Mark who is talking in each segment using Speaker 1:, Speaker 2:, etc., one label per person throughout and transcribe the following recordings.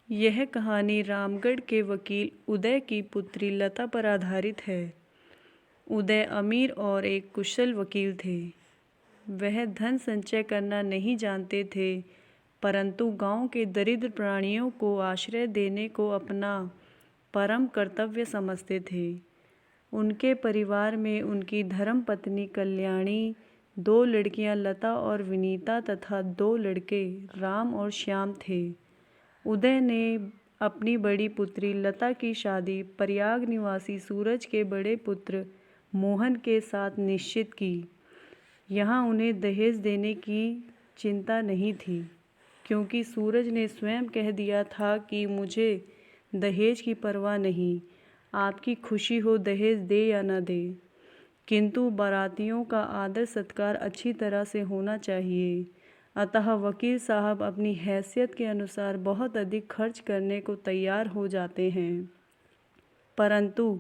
Speaker 1: यह कहानी रामगढ़ के वकील उदय की पुत्री लता पर आधारित है। उदय अमीर और एक कुशल वकील थे। वह धन संचय करना नहीं जानते थे, परंतु गांव के दरिद्र प्राणियों को आश्रय देने को अपना परम कर्तव्य समझते थे। उनके परिवार में उनकी धर्मपत्नी कल्याणी, 2 लड़कियां लता और विनीता तथा 2 लड़के राम और श्याम थे। उदय ने अपनी बड़ी पुत्री लता की शादी प्रयाग निवासी सूरज के बड़े पुत्र मोहन के साथ निश्चित की। यहाँ उन्हें दहेज देने की चिंता नहीं थी, क्योंकि सूरज ने स्वयं कह दिया था कि मुझे दहेज की परवाह नहीं, आपकी खुशी हो दहेज दे या न दे, किंतु बारातियों का आदर सत्कार अच्छी तरह से होना चाहिए। अतः वकील साहब अपनी हैसियत के अनुसार बहुत अधिक खर्च करने को तैयार हो जाते हैं, परंतु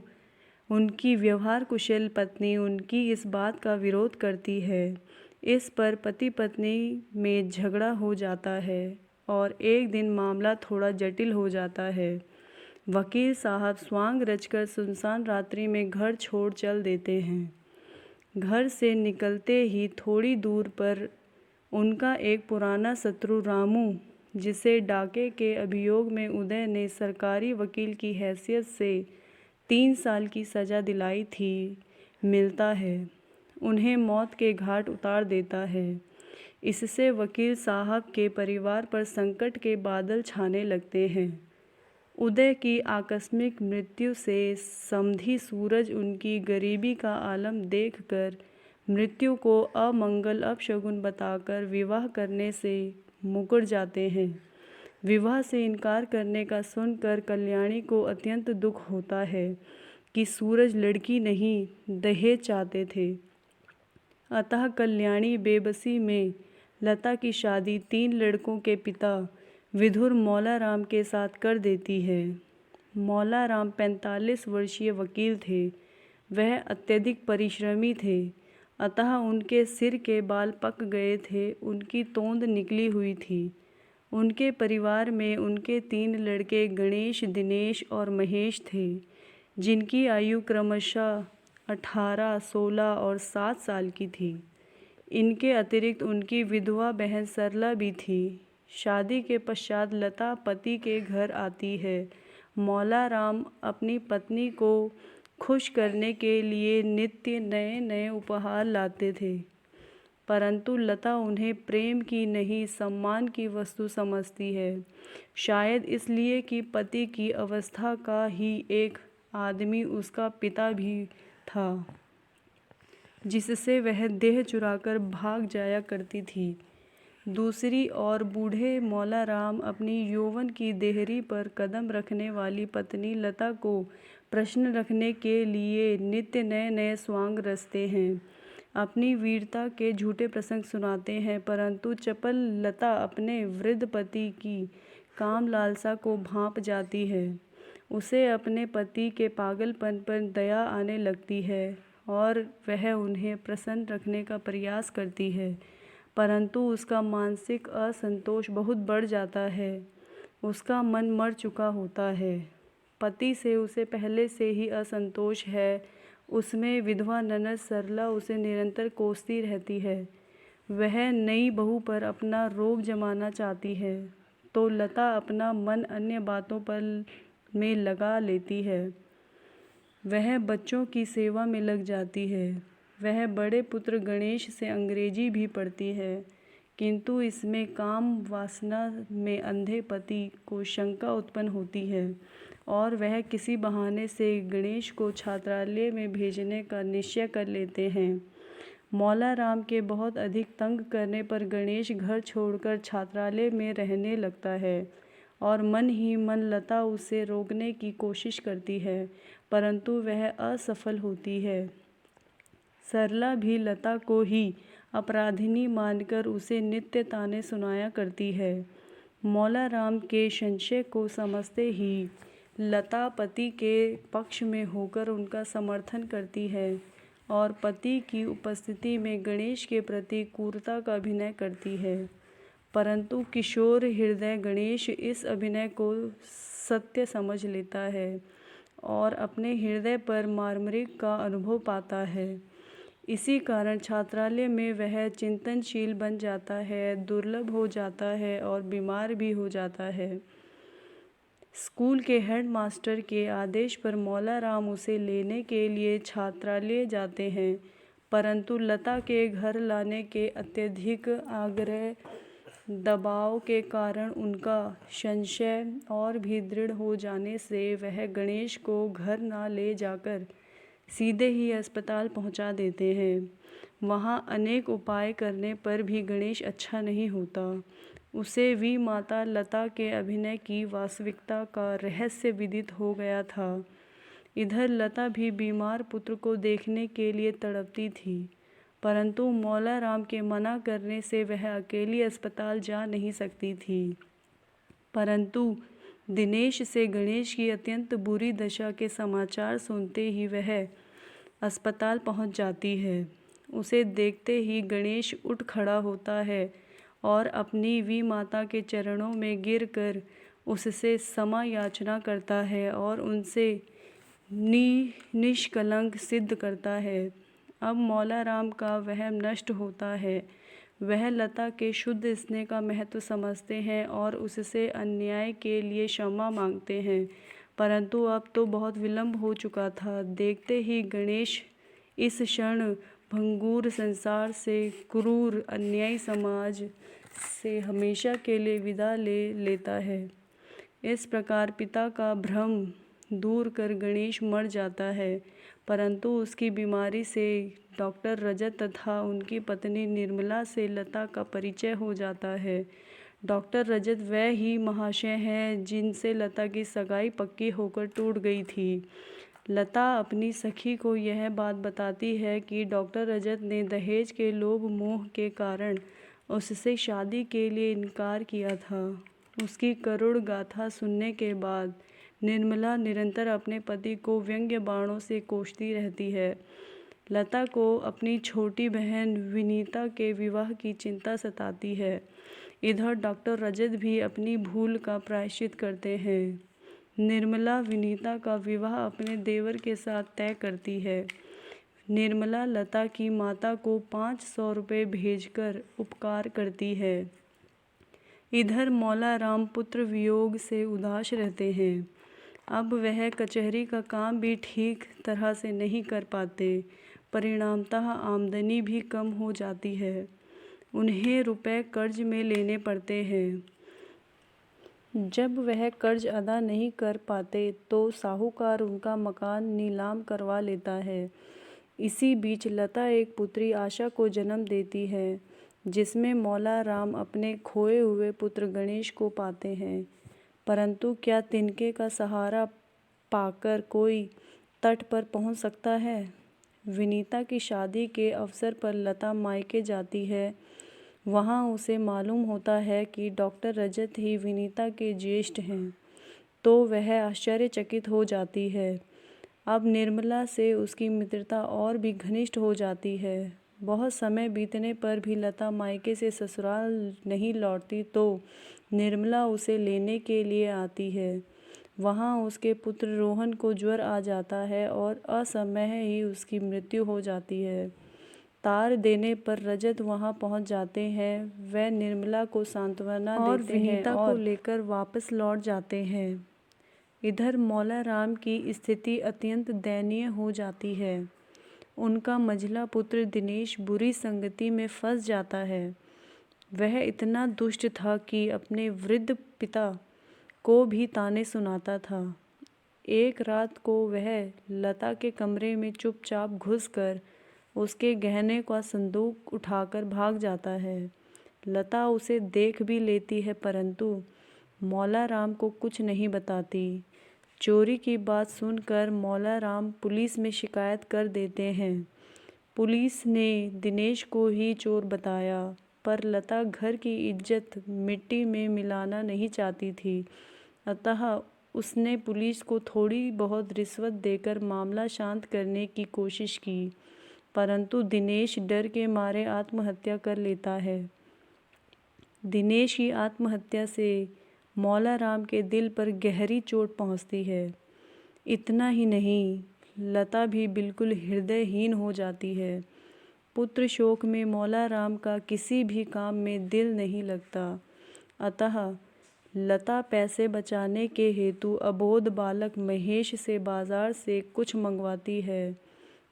Speaker 1: उनकी व्यवहार कुशल पत्नी उनकी इस बात का विरोध करती है। इस पर पति पत्नी में झगड़ा हो जाता है और एक दिन मामला थोड़ा जटिल हो जाता है। वकील साहब स्वांग रचकर सुनसान रात्रि में घर छोड़ चल देते हैं। घर से निकलते ही थोड़ी दूर पर उनका एक पुराना शत्रु रामू, जिसे डाके के अभियोग में उदय ने सरकारी वकील की हैसियत से 3 साल की सज़ा दिलाई थी, मिलता है। उन्हें मौत के घाट उतार देता है। इससे वकील साहब के परिवार पर संकट के बादल छाने लगते हैं। उदय की आकस्मिक मृत्यु से समधी सूरज उनकी गरीबी का आलम देखकर मृत्यु को अमंगल अपशगुन बताकर विवाह करने से मुकर जाते हैं। विवाह से इनकार करने का सुनकर कल्याणी को अत्यंत दुख होता है कि सूरज लड़की नहीं दहेज चाहते थे। अतः कल्याणी बेबसी में लता की शादी 3 लड़कों के पिता विधुर मौलाराम के साथ कर देती है। मौलाराम 45 वर्षीय वकील थे। वह अत्यधिक परिश्रमी थे, अतः उनके सिर के बाल पक गए थे, उनकी तोंद निकली हुई थी। उनके परिवार में उनके 3 लड़के गणेश, दिनेश और महेश थे, जिनकी आयु क्रमशः 18, 16 और 7 साल की थी। इनके अतिरिक्त उनकी विधवा बहन सरला भी थी। शादी के पश्चात लता पति के घर आती है। मौलाराम अपनी पत्नी को खुश करने के लिए नित्य नए नए उपहार लाते थे, परंतु लता उन्हें प्रेम की नहीं सम्मान की वस्तु समझती है। शायद इसलिए कि पति की अवस्था का ही एक आदमी उसका पिता भी था, जिससे वह देह चुराकर भाग जाया करती थी। दूसरी ओर बूढ़े मौलाराम अपनी यौवन की देहरी पर कदम रखने वाली पत्नी लता को प्रश्न रखने के लिए नित्य नए नए स्वांग रचते हैं, अपनी वीरता के झूठे प्रसंग सुनाते हैं, परंतु चपल लता अपने वृद्ध पति की काम लालसा को भांप जाती है। उसे अपने पति के पागलपन पर दया आने लगती है और वह उन्हें प्रसन्न रखने का प्रयास करती है, परंतु उसका मानसिक असंतोष बहुत बढ़ जाता है। उसका मन मर चुका होता है। पति से उसे पहले से ही असंतोष है। उसमें विधवा ननद सरला उसे निरंतर कोसती रहती है। वह नई बहू पर अपना रोब जमाना चाहती है, तो लता अपना मन अन्य बातों पर में लगा लेती है। वह बच्चों की सेवा में लग जाती है। वह बड़े पुत्र गणेश से अंग्रेजी भी पढ़ती है, किंतु इसमें काम वासना में अंधे पति को शंका उत्पन्न होती है और वह किसी बहाने से गणेश को छात्रालय में भेजने का निश्चय कर लेते हैं। मौलाराम के बहुत अधिक तंग करने पर गणेश घर छोड़कर छात्रालय में रहने लगता है और मन ही मन लता उसे रोकने की कोशिश करती है, परंतु वह असफल होती है। सरला भी लता को ही अपराधिनी मानकर उसे नित्य ताने सुनाया करती है। मौलाराम के संशय को समझते ही लता पति के पक्ष में होकर उनका समर्थन करती है और पति की उपस्थिति में गणेश के प्रति क्रूरता का अभिनय करती है, परंतु किशोर हृदय गणेश इस अभिनय को सत्य समझ लेता है और अपने हृदय पर मार्मरिक का अनुभव पाता है। इसी कारण छात्रालय में वह चिंतनशील बन जाता है, दुर्लभ हो जाता है और बीमार भी हो जाता है। स्कूल के हेडमास्टर के आदेश पर मौला राम उसे लेने के लिए छात्रालय जाते हैं, परंतु लता के घर लाने के अत्यधिक आग्रह दबाव के कारण उनका संशय और भी दृढ़ हो जाने से वह गणेश को घर न ले जाकर सीधे ही अस्पताल पहुंचा देते हैं। वहां अनेक उपाय करने पर भी गणेश अच्छा नहीं होता। उसे भी माता लता के अभिनय की वास्तविकता का रहस्य विदित हो गया था। इधर लता भी बीमार पुत्र को देखने के लिए तड़पती थी, परंतु मौला राम के मना करने से वह अकेली अस्पताल जा नहीं सकती थी। परंतु दिनेश से गणेश की अत्यंत बुरी दशा के समाचार सुनते ही वह अस्पताल पहुंच जाती है। उसे देखते ही गणेश उठ खड़ा होता है और अपनी वी माता के चरणों में गिरकर उससे क्षमा याचना करता है और उनसे निष्कलंक सिद्ध करता है। अब मौला राम का वहम नष्ट होता है। वह लता के शुद्ध स्नेह का महत्व समझते हैं और उससे अन्याय के लिए क्षमा मांगते हैं, परंतु अब तो बहुत विलंब हो चुका था। देखते ही गणेश इस क्षण भंगुर संसार से, क्रूर अन्यायी समाज से हमेशा के लिए विदा ले लेता है। इस प्रकार पिता का भ्रम दूर कर गणेश मर जाता है, परंतु उसकी बीमारी से डॉक्टर रजत तथा उनकी पत्नी निर्मला से लता का परिचय हो जाता है। डॉक्टर रजत वह ही महाशय हैं जिनसे लता की सगाई पक्की होकर टूट गई थी। लता अपनी सखी को यह बात बताती है कि डॉक्टर रजत ने दहेज के लोभ मोह के कारण उससे शादी के लिए इनकार किया था। उसकी करुण गाथा सुनने के बाद निर्मला निरंतर अपने पति को व्यंग्य बाणों से कोसती रहती है। लता को अपनी छोटी बहन विनीता के विवाह की चिंता सताती है। इधर डॉक्टर रजत भी अपनी भूल का प्रायश्चित करते हैं। निर्मला विनीता का विवाह अपने देवर के साथ तय करती है। निर्मला लता की माता को 500 रुपये भेजकर उपकार करती है। इधर मौला राम पुत्र वियोग से उदास रहते हैं। अब वह कचहरी का काम भी ठीक तरह से नहीं कर पाते, परिणामतः आमदनी भी कम हो जाती है। उन्हें रुपए कर्ज में लेने पड़ते हैं। जब वह कर्ज अदा नहीं कर पाते तो साहूकार उनका मकान नीलाम करवा लेता है। इसी बीच लता एक पुत्री आशा को जन्म देती है, जिसमें मौला राम अपने खोए हुए पुत्र गणेश को पाते हैं। परंतु क्या तिनके का सहारा पाकर कोई तट पर पहुंच सकता है? विनीता की शादी के अवसर पर लता मायके जाती है। वहां उसे मालूम होता है कि डॉक्टर रजत ही विनीता के ज्येष्ठ हैं, तो वह आश्चर्यचकित हो जाती है। अब निर्मला से उसकी मित्रता और भी घनिष्ठ हो जाती है। बहुत समय बीतने पर भी लता मायके से ससुराल नहीं लौटती तो निर्मला उसे लेने के लिए आती है। वहां उसके पुत्र रोहन को ज्वर आ जाता है और असमय ही उसकी मृत्यु हो जाती है। तार देने पर रजत वहां पहुंच जाते हैं। वह निर्मला को सांत्वना देते हैं और विनीता को लेकर वापस लौट जाते हैं। इधर मौला राम की स्थिति अत्यंत दयनीय हो जाती है। उनका मंझला पुत्र दिनेश बुरी संगति में फंस जाता है। वह इतना दुष्ट था कि अपने वृद्ध पिता को भी ताने सुनाता था। एक रात को वह लता के कमरे में चुपचाप घुसकर उसके गहने का संदूक उठाकर भाग जाता है। लता उसे देख भी लेती है, परंतु मौला राम को कुछ नहीं बताती। चोरी की बात सुनकर मौला राम पुलिस में शिकायत कर देते हैं। पुलिस ने दिनेश को ही चोर बताया, पर लता घर की इज्जत मिट्टी में मिलाना नहीं चाहती थी, अतः उसने पुलिस को थोड़ी बहुत रिश्वत देकर मामला शांत करने की कोशिश की, परंतु दिनेश डर के मारे आत्महत्या कर लेता है। दिनेश की आत्महत्या से मौला राम के दिल पर गहरी चोट पहुंचती है। इतना ही नहीं, लता भी बिल्कुल हृदयहीन हो जाती है। पुत्र शोक में मौला राम का किसी भी काम में दिल नहीं लगता। अतः लता पैसे बचाने के हेतु अबोध बालक महेश से बाजार से कुछ मंगवाती है।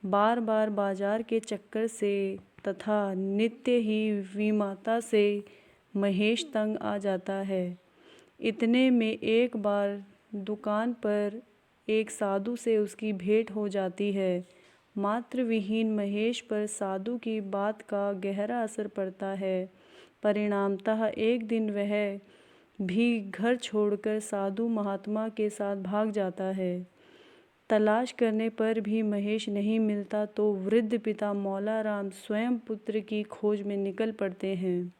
Speaker 1: बार बार बाजार के चक्कर से तथा नित्य ही विमाता से महेश तंग आ जाता है। इतने में एक बार दुकान पर एक साधु से उसकी भेंट हो जाती है। मातृविहीन महेश पर साधु की बात का गहरा असर पड़ता है। परिणामतः एक दिन वह भी घर छोड़कर साधु महात्मा के साथ भाग जाता है। तलाश करने पर भी महेश नहीं मिलता तो वृद्ध पिता मौला राम स्वयं पुत्र की खोज में निकल पड़ते हैं।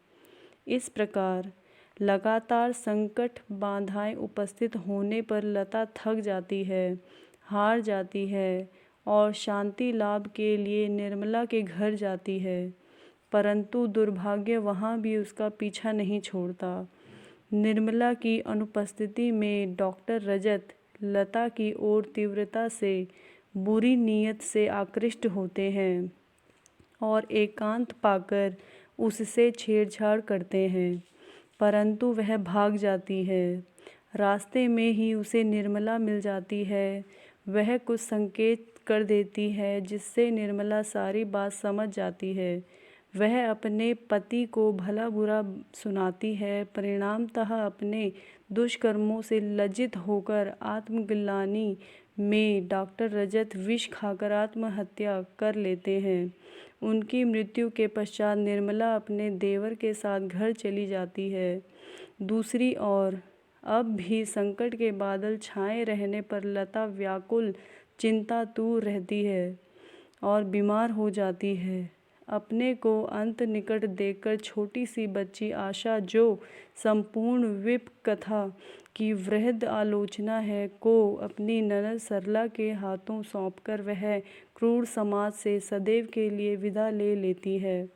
Speaker 1: इस प्रकार लगातार संकट बाधाएं उपस्थित होने पर लता थक जाती है, हार जाती है और शांति लाभ के लिए निर्मला के घर जाती है। परंतु दुर्भाग्य वहाँ भी उसका पीछा नहीं छोड़ता। निर्मला की अनुपस्थिति में डॉक्टर रजत लता की ओर तीव्रता से बुरी नीयत से आकृष्ट होते हैं और एकांत पाकर उससे छेड़छाड़ करते हैं, परंतु वह भाग जाती है। रास्ते में ही उसे निर्मला मिल जाती है। वह कुछ संकेत कर देती है जिससे निर्मला सारी बात समझ जाती है। वह अपने पति को भला बुरा सुनाती है। परिणामतः अपने दुष्कर्मों से लज्जित होकर आत्मग्लानि में डॉक्टर रजत विष खाकर आत्महत्या कर लेते हैं। उनकी मृत्यु के पश्चात निर्मला अपने देवर के साथ घर चली जाती है। दूसरी ओर अब भी संकट के बादल छाए रहने पर लता व्याकुल चिंतातुर रहती है और बीमार हो जाती है। अपने को अंत निकट देखकर छोटी सी बच्ची आशा, जो संपूर्ण विप कथा की वृहद आलोचना है, को अपनी ननद सरला के हाथों सौंपकर वह क्रूर समाज से सदैव के लिए विदा ले लेती है।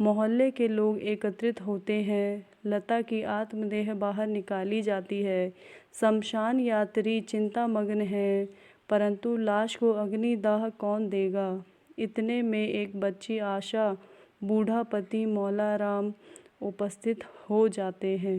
Speaker 1: मोहल्ले के लोग एकत्रित होते हैं। लता की आत्मदेह बाहर निकाली जाती है। शमशान यात्री चिंतामग्न है, परंतु लाश को अग्निदाह कौन देगा। इतने में एक बच्ची आशा, बूढ़ा पति मौला राम उपस्थित हो जाते हैं।